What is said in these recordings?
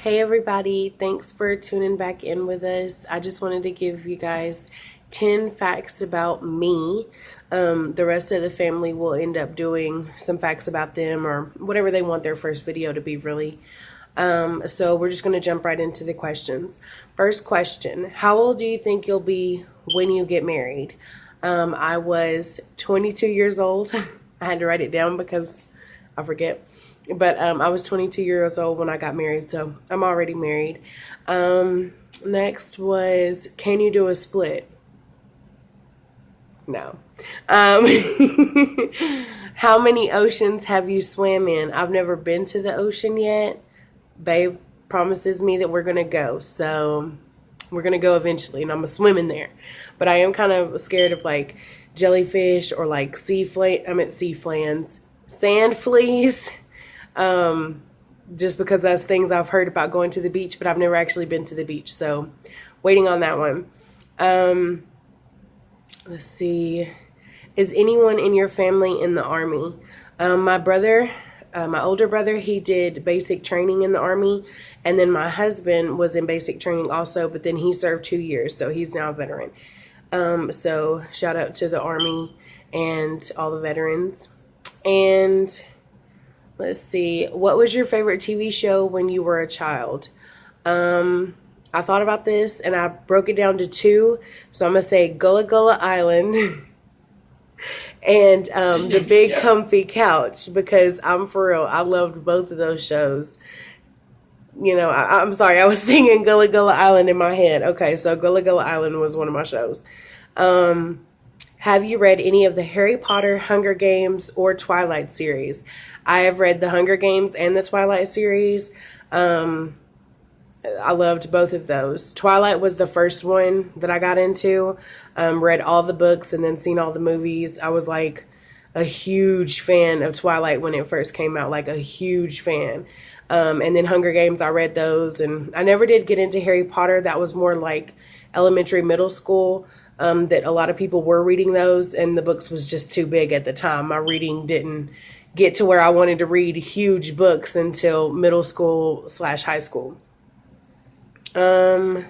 Hey everybody, thanks for tuning back in with us. I just wanted to give you guys 10 facts about me. The rest of the family will end up doing some facts about them or whatever they want their first video to be, really. So we're just going to jump right into the questions. First question, how old do you think you'll be when you get married? I was 22 years old. I had to write it down because I forget. But I was 22 years old when I got married, so I'm already married. Next was, can you do a split? No. How many oceans have you swam in? I've never been to the ocean yet. Babe promises me that we're going to go, so we're going to go eventually, and I'm going to swim in there. But I am kind of scared of, like, jellyfish or, like, sand fleas. Just because that's things I've heard about going to the beach, but I've never actually been to the beach. So waiting on that one. Let's see. Is anyone in your family in the Army? My brother, my older brother, he did basic training in the Army. And then my husband was in basic training also, but then he served 2 years. So he's now a veteran. So shout out to the Army and all the veterans. And let's see. What was your favorite TV show when you were a child? I thought about this and I broke it down to 2. So I'm going to say Gullah Gullah Island and The Big Comfy Couch, because I'm for real. I loved both of those shows. You know, I'm sorry. I was singing Gullah Gullah Island in my head. Okay, so Gullah Gullah Island was one of my shows. Have you read any of the Harry Potter, Hunger Games, or Twilight series? I have read the Hunger Games and the Twilight series. I loved both of those. Twilight was the first one that I got into. Read all the books and then seen all the movies. I was like a huge fan of Twilight when it first came out, like a huge fan. And then Hunger Games, I read those. And I never did get into Harry Potter. That was more like elementary, middle school. That a lot of people were reading those, and the books was just too big at the time. My reading didn't get to where I wanted to read huge books until middle school / high school. Let's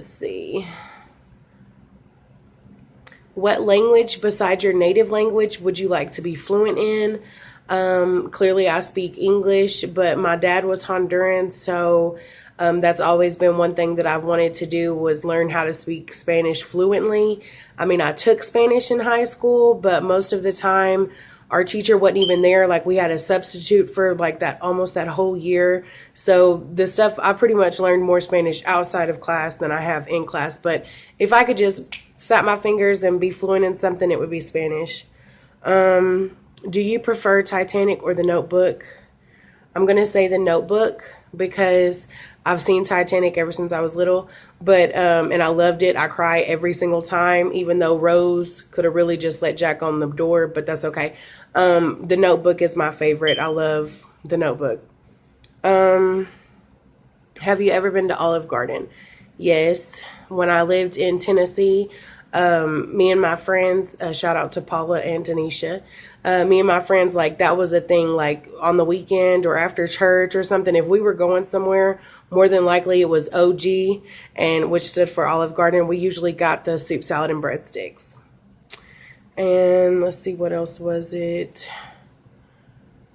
see. What language besides your native language would you like to be fluent in? Clearly I speak English, but my dad was Honduran, so that's always been one thing that I've wanted to do, was learn how to speak Spanish fluently. I mean, I took Spanish in high school, but most of the time our teacher wasn't even there. Like, we had a substitute for like that, almost that whole year. So the stuff, I pretty much learned more Spanish outside of class than I have in class. But if I could just snap my fingers and be fluent in something, it would be Spanish. Do you prefer Titanic or The Notebook? I'm going to say The Notebook because I've seen Titanic ever since I was little, but and I loved it. I cry every single time, even though Rose could have really just let Jack on the door, but that's okay. The Notebook is my favorite. I love The Notebook. Have you ever been to Olive Garden? Yes. When I lived in Tennessee, me and my friends, shout out to Paula and Tanisha, me and my friends, like, that was a thing, like on the weekend or after church or something. If we were going somewhere, more than likely it was OG, and which stood for Olive Garden. We usually got the soup, salad, and breadsticks. And let's see, what else was it?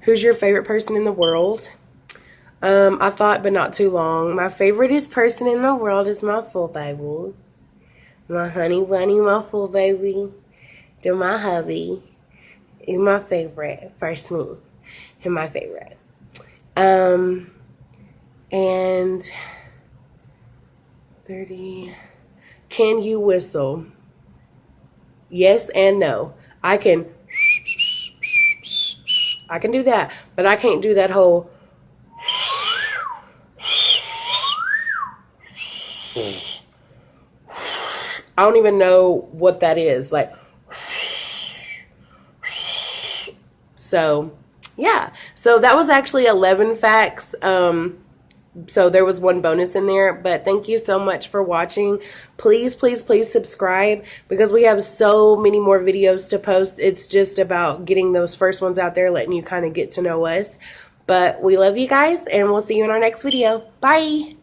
Who's your favorite person in the world? I thought, but not too long. My favorite person in the world is my full baby. My honey bunny, my full baby. Then my hubby is my favorite. First me. And my favorite. And 30. Can you whistle? Yes and no. I can do that, but I can't do that whole I don't even know what that is. Like, so yeah. So that was actually 11 facts. So there was one bonus in there, but thank you so much for watching. Please, please, please subscribe, because we have so many more videos to post. It's just about getting those first ones out there, letting you kind of get to know us. But we love you guys, and we'll see you in our next video. Bye.